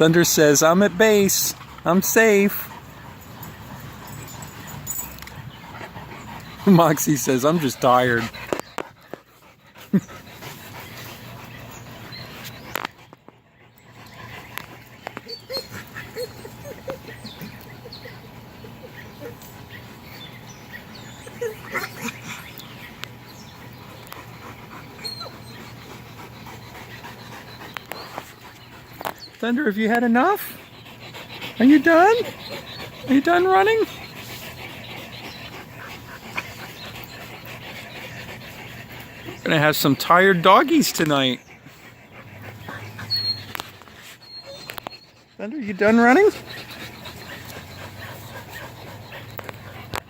Thunder says, I'm at base. I'm safe. Moxie says, I'm just tired. Thunder, have you had enough? Are you done? Are you done running? We're gonna have some tired doggies tonight. Thunder, you done running?